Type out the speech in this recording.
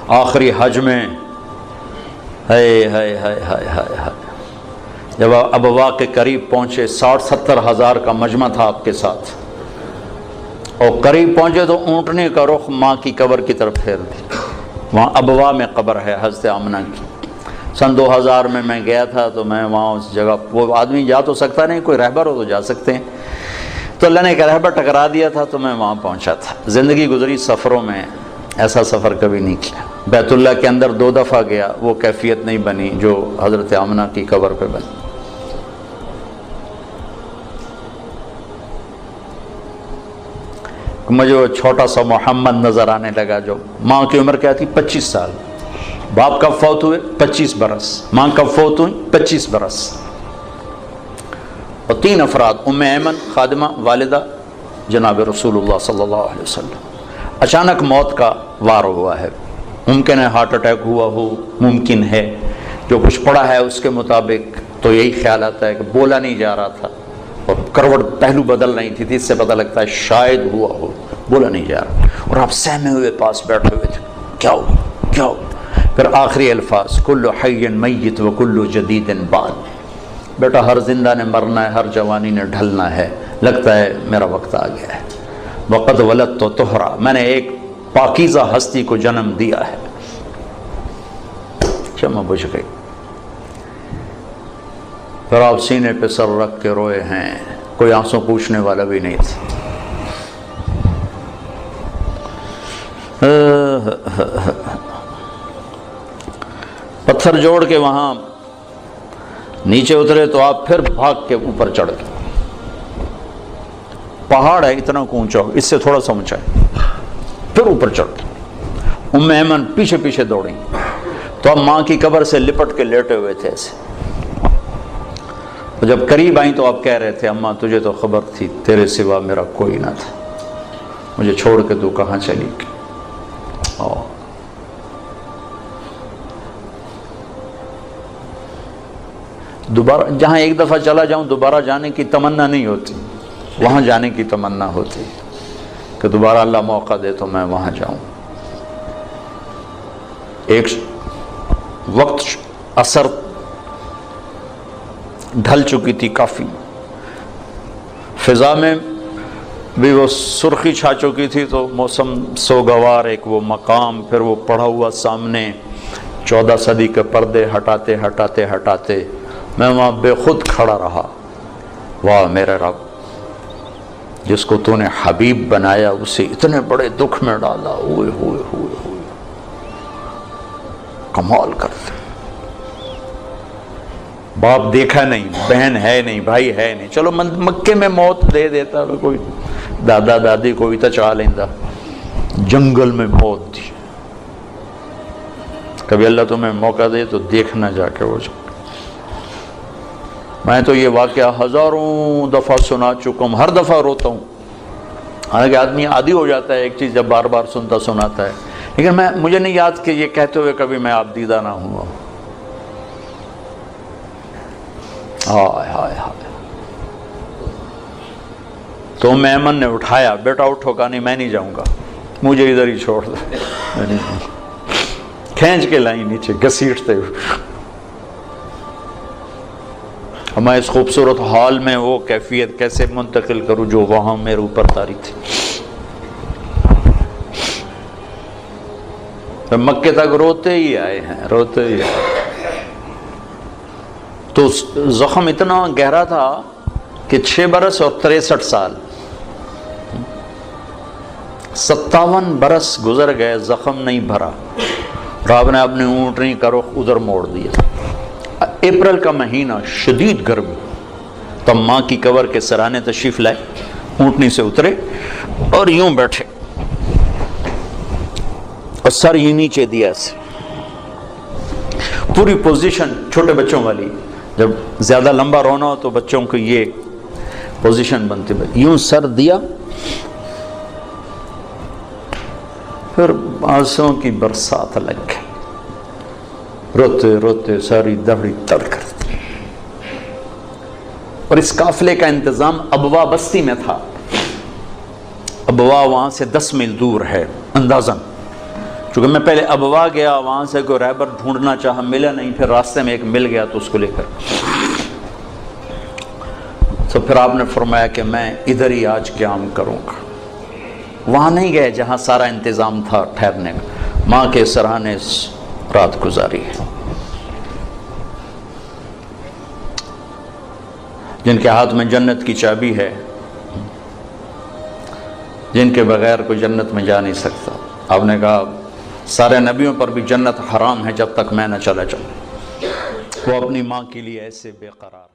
آخری حج میں جب ابوا کے قریب پہنچے، 60-70 ہزار کا مجمع تھا آپ کے ساتھ، اور قریب پہنچے تو اونٹنے کا رخ ماں کی قبر کی طرف پھیر دی۔ وہاں ابوا میں قبر ہے حضرت آمنہ کی۔ سن 2000 میں گیا تھا، تو میں وہاں اس جگہ، وہ آدمی جا تو سکتا نہیں، کوئی رہبر ہو تو جا سکتے ہیں، تو اللہ نے ایک رہبر ٹکرا دیا تھا، تو میں وہاں پہنچا تھا۔ زندگی گزری سفروں میں، ایسا سفر کبھی نہیں کیا۔ بیت اللہ کے اندر 2 دفعہ گیا، وہ کیفیت نہیں بنی جو حضرت آمنہ کی قبر پہ بنی۔ مجھے وہ چھوٹا سا محمد نظر آنے لگا، جو ماں کی عمر کیا تھی؟ 25 سال۔ باپ کب فوت ہوئے؟ 25 برس۔ ماں کب فوت ہوئی؟ 25 برس۔ اور 3 افراد، ام ایمن خادمہ، والدہ جناب رسول اللہ صلی اللہ علیہ وسلم۔ اچانک موت کا وار ہوا ہے، ممکن ہے ہارٹ اٹیک ہوا ہو، ممکن ہے، جو کچھ پڑھا ہے اس کے مطابق تو یہی خیال آتا ہے کہ بولا نہیں جا رہا تھا، اور کروٹ پہلو بدل رہی تھی، اس سے پتہ لگتا ہے شاید ہوا ہو، بولا نہیں جا رہا، اور آپ سہمے ہوئے پاس بیٹھے ہوئے تھے، کیا ہو کیا ہو؟ پھر آخری الفاظ، کل حی میت و کل جدید بعد، بیٹا ہر زندہ نے مرنا ہے، ہر جوانی نے ڈھلنا ہے، لگتا ہے میرا وقت آ گیا ہے۔ وقد ولدت طہرا، میں نے ایک پاکیزہ ہستی کو جنم دیا ہے۔ شمع بجھ گئی، پھر آپ سینے پہ سر رکھ کے روئے ہیں، کوئی آنسو پوچھنے والا بھی نہیں تھا۔ پتھر جوڑ کے وہاں نیچے اترے تو آپ پھر بھاگ کے اوپر چڑھ گئے۔ پہاڑ ہے اتنا اونچا، اس سے تھوڑا سا اونچا ہے، پھر اوپر چڑھ گئے۔ ام ایمن پیچھے پیچھے دوڑیں، تو اب ماں کی قبر سے لپٹ کے لیٹے ہوئے تھے ایسے۔ تو جب قریب آئیں تو آپ کہہ رہے تھے، اماں تجھے تو خبر تھی تیرے سوا میرا کوئی نہ تھا، مجھے چھوڑ کے تو کہاں چلی گئی۔ دوبارہ جہاں ایک دفعہ چلا جاؤں دوبارہ جانے کی تمنا نہیں ہوتی، وہاں جانے کی تمنا ہوتی کہ دوبارہ اللہ موقع دے تو میں وہاں جاؤں۔ ایک وقت عصر ڈھل چکی تھی کافی، فضا میں بھی وہ سرخی چھا چکی تھی، تو موسم سوگوار، ایک وہ مقام، پھر وہ پڑھا ہوا سامنے 14 صدی کے پردے ہٹاتے ہٹاتے ہٹاتے میں وہاں بے خود کھڑا رہا۔ واہ میرے رب، جس کو تو نے حبیب بنایا اسے اتنے بڑے دکھ میں ڈالا، ہوئے ہوئے ہوئے ہوئے، کمال کرتے۔ باپ دیکھا نہیں، بہن ہے نہیں، بھائی ہے نہیں، چلو مکے میں موت دے دیتا، کوئی دادا دادی کوئی تو چاہ لیندہ، جنگل میں موت دی۔ کبھی اللہ تمہیں موقع دے تو دیکھنا جا کے وہ جنگل۔ میں تو یہ واقعہ ہزاروں دفعہ سنا چکا ہوں، ہر دفعہ روتا ہوں، حالانکہ آدمی عادی ہو جاتا ہے ایک چیز جب بار بار سنتا سناتا ہے، لیکن مجھے نہیں یاد کہ یہ کہتے ہوئے کبھی میں آپ دیدہ نہ ہوا۔ ہائے ہائے ہائے۔ تو ام ایمن نے اٹھایا، بیٹا اٹھو، کہا نہیں میں نہیں جاؤں گا، مجھے ادھر ہی چھوڑ دے، میں نہیں جاؤں گا۔ کھینچ کے لائی نیچے گھسیٹتے ہوئے۔ میں اس خوبصورت حال میں وہ کیفیت کیسے منتقل کروں جو وہاں میرے اوپر طاری تھی۔ مکے تک روتے ہی آئے ہیں، روتے ہی آئے۔ تو زخم اتنا گہرا تھا کہ 6 برس اور 63 سال، 57 برس گزر گئے، زخم نہیں بھرا، اور آپ نے اپنی اونٹنی کا رخ ادھر موڑ دیا۔ اپریل کا مہینہ، شدید گرمی، تب ماں کی قبر کے سرانے تشریف لائے، اونٹنی سے اترے اور یوں بیٹھے، اور سر یہ نیچے دیا ایسے، پوری پوزیشن چھوٹے بچوں والی، جب زیادہ لمبا رونا ہو تو بچوں کو یہ پوزیشن بنتی، یوں سر دیا، پھر آنسوں کی برسات لگ گئی، روتے روتے ساری دہڑی تر کرتی۔ اور اس قافلے کا انتظام ابوا بستی میں تھا۔ ابوا وہاں سے 10 میل دور ہے اندازاً، چونکہ میں پہلے ابوا گیا، وہاں سے کوئی رہبر ڈھونڈنا چاہا، ملا نہیں، پھر راستے میں ایک مل گیا تو اس کو لے کر تو پھر آپ نے فرمایا کہ میں ادھر ہی آج قیام کروں گا۔ وہاں نہیں گئے جہاں سارا انتظام تھا ٹھہرنے کا، ماں کے سرانے رات گزاری ہے۔ جن کے ہاتھ میں جنت کی چابی ہے، جن کے بغیر کوئی جنت میں جا نہیں سکتا۔ آپ نے کہا سارے نبیوں پر بھی جنت حرام ہے جب تک میں نہ چلا جاؤں۔ وہ اپنی ماں کے لیے ایسے بے قرار